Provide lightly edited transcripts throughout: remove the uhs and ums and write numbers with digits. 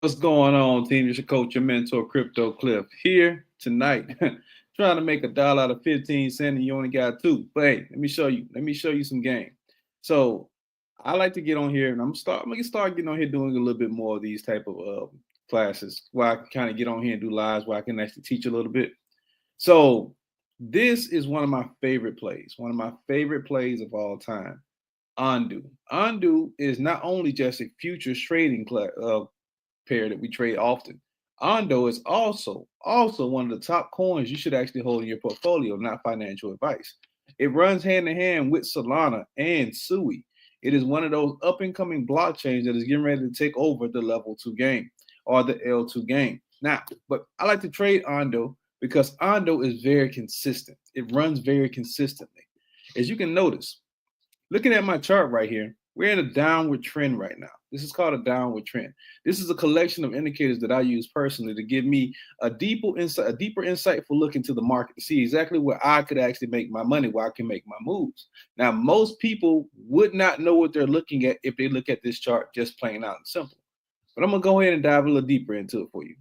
What's going on, team? It's your coach, your mentor, Crypto Cliff, here tonight, trying to make $1 out of 15 cents, and you only got two. But hey, let me show you. Let me show you some game. So I like to get on here, and I'm gonna start getting on here doing a little bit more of these type of classes, where I can kind of get on here and do lives, where I can actually teach a little bit. So this is one of my favorite plays, one of my favorite plays of all time. Undo. Undo is not only just a futures trading pair that we trade often. Ondo is also one of the top coins you should actually hold in your portfolio, not financial advice. It runs hand in hand with Solana and Sui. It is one of those up and coming blockchains that is getting ready to take over the level 2 game or the L2 game. Now, but I like to trade Ondo because Ondo is very consistent. It runs very consistently. As you can notice, looking at my chart right here, we're in a downward trend right now. This is called a downward trend. This is a collection of indicators that I use personally to give me a deeper insightful look into the market to see exactly where I could actually make my money, where I can make my moves. Now, most people would not know what they're looking at if they look at this chart just plain out and simple. But I'm gonna go ahead and dive a little deeper into it for you.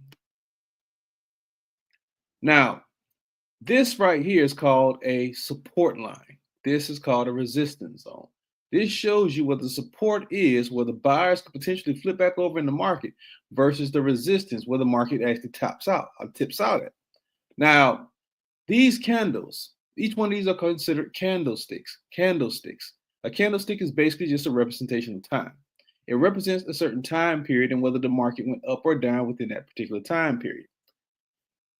Now, this right here is called a support line. This is called a resistance zone. This shows you what the support is, where the buyers could potentially flip back over in the market, versus the resistance where the market actually tips out at. Now, these candles, each one of these are considered candlesticks. Candlesticks. A candlestick is basically just a representation of time. It represents a certain time period and whether the market went up or down within that particular time period.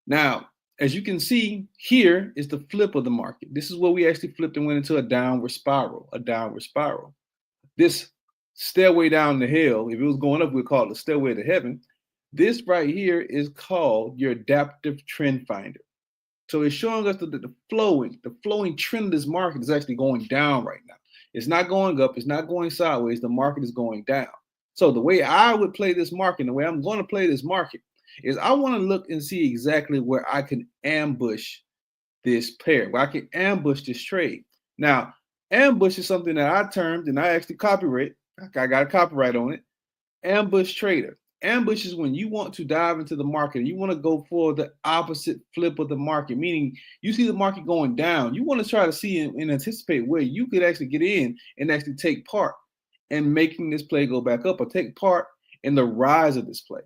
Now, as you can see, here is the flip of the market. This is where we actually flipped and went into a downward spiral, This stairway down the hill, if it was going up, we'd call it the stairway to heaven. This right here is called your adaptive trend finder. So it's showing us that the flowing trend of this market is actually going down right now. It's not going up, it's not going sideways, the market is going down. So the way I would play this market, the way I'm going to play this market, is I want to look and see exactly where I can ambush this pair, where I can ambush this trade. Now, ambush is something that I termed, and I actually copyright. I got a copyright on it. Ambush trader. Ambush is when you want to dive into the market. You want to go for the opposite flip of the market, meaning you see the market going down. You want to try to see and anticipate where you could actually get in and actually take part in making this play go back up, or take part in the rise of this play.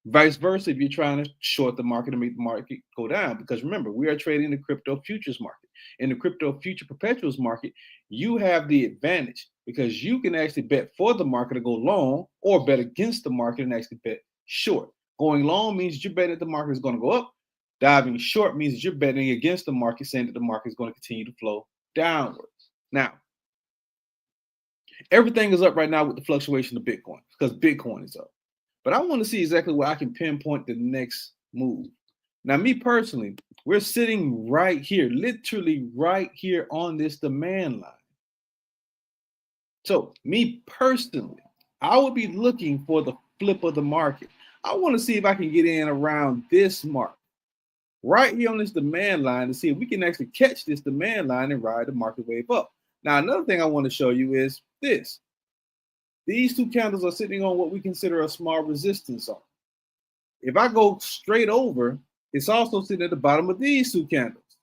Vice versa, if you're trying to short the market and make the market go down, because remember, we are trading the crypto futures market. In the crypto future perpetuals market, you have the advantage because you can actually bet for the market to go long, or bet against the market and actually bet short. Going long means you're betting that the market is going to go up. Diving short means that you're betting against the market, saying that the market is going to continue to flow downwards. Now, everything is up right now with the fluctuation of Bitcoin because Bitcoin is up. But I want to see exactly where I can pinpoint the next move. Now, me personally, we're sitting right here, literally right here on this demand line. So, me personally, I would be looking for the flip of the market. I want to see if I can get in around this mark, right here on this demand line, to see if we can actually catch this demand line and ride the market wave up. Now, another thing I want to show you is this. These two candles are sitting on what we consider a small resistance zone. If I go straight over, it's also sitting at the bottom of these two candles,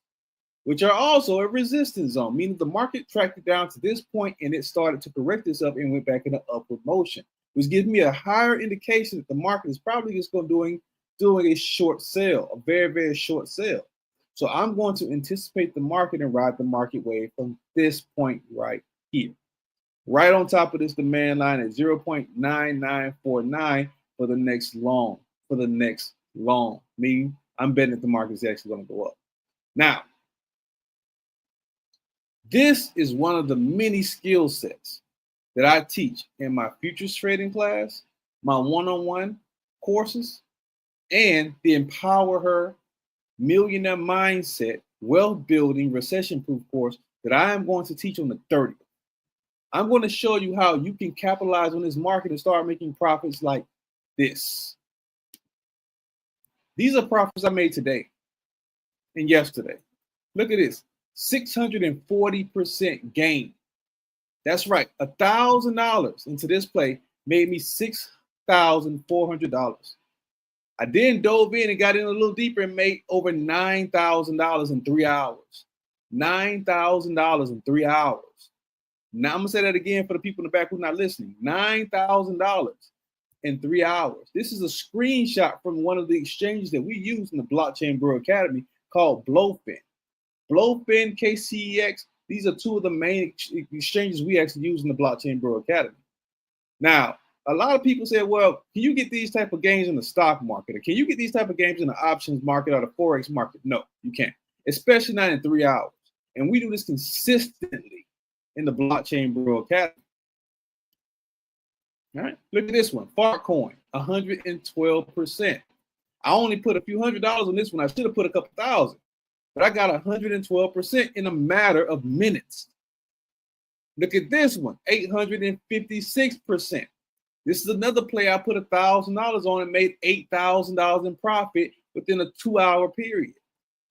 which are also a resistance zone, meaning the market tracked it down to this point and it started to correct itself and went back in an upward motion, which gives me a higher indication that the market is probably just going to doing a short sale, a very, very short sale. So I'm going to anticipate the market and ride the market wave from this point right here, right on top of this demand line at 0.9949 for the next long, meaning I'm betting that the market is actually going to go up. Now, this is one of the many skill sets that I teach in my futures trading class, my one-on-one courses, and the Empower Her Millionaire Mindset Wealth Building Recession Proof course that I am going to teach on the 30th. I'm going to show you how you can capitalize on this market and start making profits like this. These are profits I made today and yesterday. Look at this, 640% gain. That's right, $1,000 into this play made me $6,000 $8,400. I then dove in and got in a little deeper and made over $9,000 in 3 hours. $9,000 in 3 hours. Now I'm gonna say that again for the people in the back who's not listening. $9,000 in 3 hours. This is a screenshot from one of the exchanges that we use in the Blockchain Bro Academy called Blowfin. Blowfin, KCEX, these are two of the main exchanges we actually use in the Blockchain Bro Academy. Now, a lot of people say, well, can you get these type of gains in the stock market? Or can you get these type of gains in the options market or the Forex market? No, you can't, especially not in 3 hours. And we do this consistently in the Blockchain Bro Academy. All right, look at this one, Fartcoin, 112%. I only put a few $100s on this one. I should have put a couple thousand, but I got 112% in a matter of minutes. Look at this one, 856%. This is another play I put $1,000 on and made $8,000 in profit within a 2-hour period.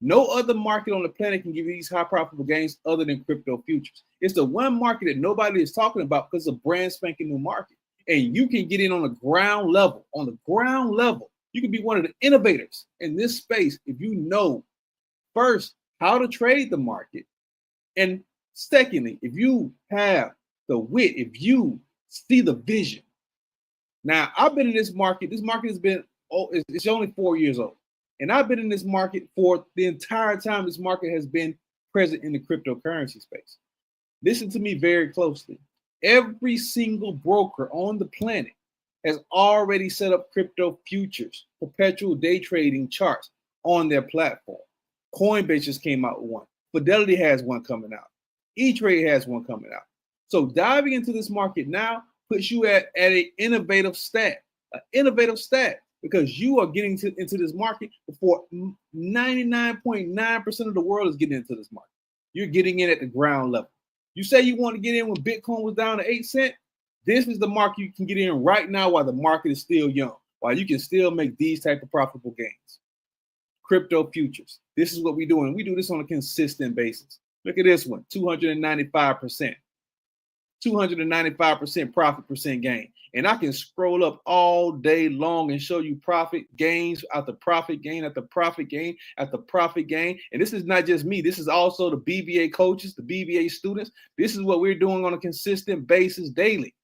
No other market on the planet can give you these high profitable gains other than crypto futures. It's the one market that nobody is talking about because it's a brand spanking new market. And you can get in on the ground level. On the ground level, you can be one of the innovators in this space if you know, first, how to trade the market. And secondly, if you have the wit, if you see the vision. Now, I've been in this market. This market has been, it's only 4 years old. And I've been in this market for the entire time this market has been present in the cryptocurrency space. Listen to me very closely. Every single broker on the planet has already set up crypto futures, perpetual day trading charts on their platform. Coinbase just came out with one. Fidelity has one coming out. E-Trade has one coming out. So diving into this market now puts you at an innovative stat, because you are getting into this market before 99.9% of the world is getting into this market. You're getting in at the ground level. You say you want to get in when Bitcoin was down to 8 cents. This is the market you can get in right now while the market is still young, while you can still make these type of profitable gains. Crypto futures. This is what we do, and we do this on a consistent basis. Look at this one, 295%. 295% profit percent gain. And I can scroll up all day long and show you profit gains after profit gain after profit gain after profit gain. And this is not just me. This is also the BBA coaches, the BBA students. This is what we're doing on a consistent basis daily.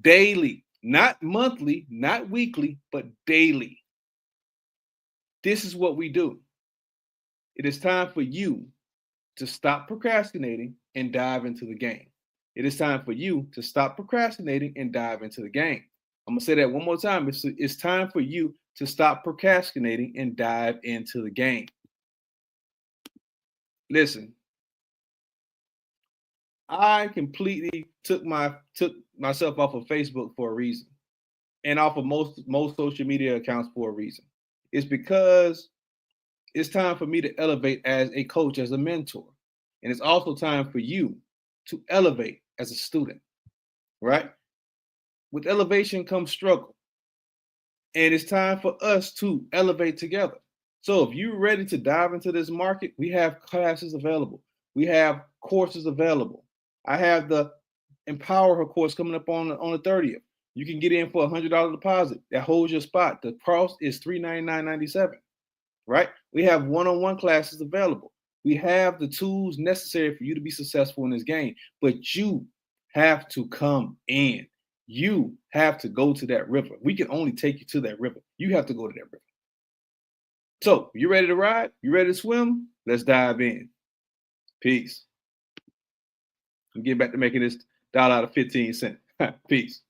Daily, not monthly, not weekly, but daily. This is what we do. It is time for you to stop procrastinating and dive into the game. It is time for you to stop procrastinating and dive into the game. I'm going to say that one more time. It's time for you to stop procrastinating and dive into the game. Listen, I completely took myself off of Facebook for a reason, and off of most social media accounts for a reason. It's because it's time for me to elevate as a coach, as a mentor. And it's also time for you to elevate as a student, right? With elevation comes struggle. And it's time for us to elevate together. So if you're ready to dive into this market, we have classes available. We have courses available. I have the Empower Her course coming up on the 30th. You can get in for a $100 deposit. That holds your spot. The cost is $399.97, right? We have one-on-one classes available. We have the tools necessary for you to be successful in this game, but you have to come in. You have to go to that river. We can only take you to that river. You have to go to that river. So, you ready to ride? You ready to swim? Let's dive in. Peace. I'm getting back to making this dollar out of 15 cents. Peace.